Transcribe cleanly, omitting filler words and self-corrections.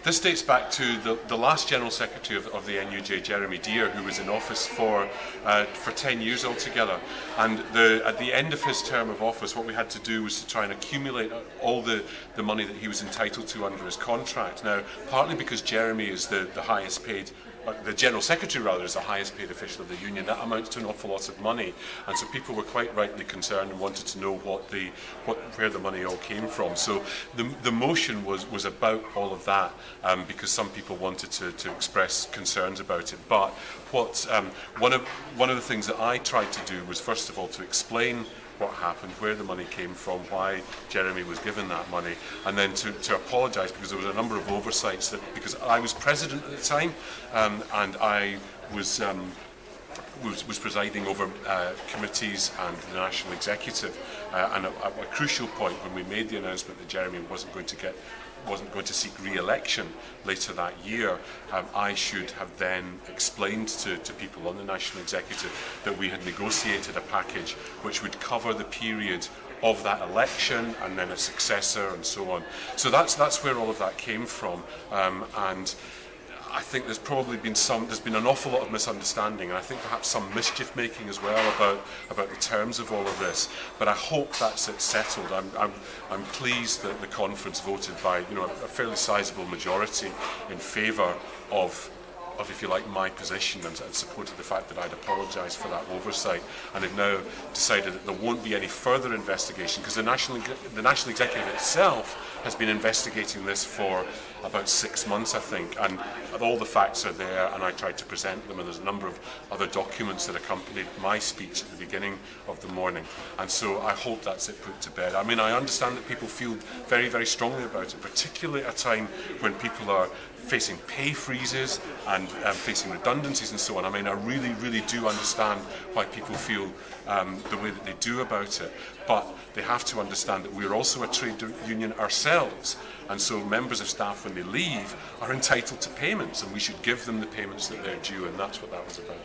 This dates back to the last General Secretary of the NUJ, Jeremy Deere, who was in office for 10 years altogether. And at the end of his term of office, what we had to do was to try and accumulate all the money that he was entitled to under his contract. Now, partly because Jeremy is the highest paid, the General Secretary rather, is the highest paid official of the union, that amounts to an awful lot of money, and so people were quite rightly concerned and wanted to know where the money all came from. So the motion was about all of that, because some people wanted to express concerns about it. But one of the things that I tried to do was, first of all, to explain what happened, where the money came from, why Jeremy was given that money, and then to apologise, because there was a number of oversights because I was president at the time, and I was presiding over committees and the national executive, and at a crucial point when we made the announcement that Jeremy wasn't going to seek re-election later that year, I should have then explained to people on the national executive that we had negotiated a package which would cover the period of that election and then a successor and so on. So that's where all of that came from, and I think there's probably been there's been an awful lot of misunderstanding, and I think perhaps some mischief making as well about the terms of all of this. But I hope that's it settled. I'm pleased that the conference voted by a fairly sizable majority in favour of, if you like, my position, and supported the fact that I'd apologised for that oversight, and have now decided that there won't be any further investigation, because the national executive itself has been investigating this for about 6 months, I think, and all the facts are there, and I tried to present them, and there's a number of other documents that accompanied my speech at the beginning of the morning, and so I hope that's it put to bed. I mean, I understand that people feel very, very strongly about it, particularly at a time when people are facing pay freezes and facing redundancies and so on. I mean, I really, really do understand why people feel the way that they do about it, but they have to understand that we're also a trade union ourselves, and so members of staff, when they leave, are entitled to payments, and we should give them the payments that they're due, and that's what that was about.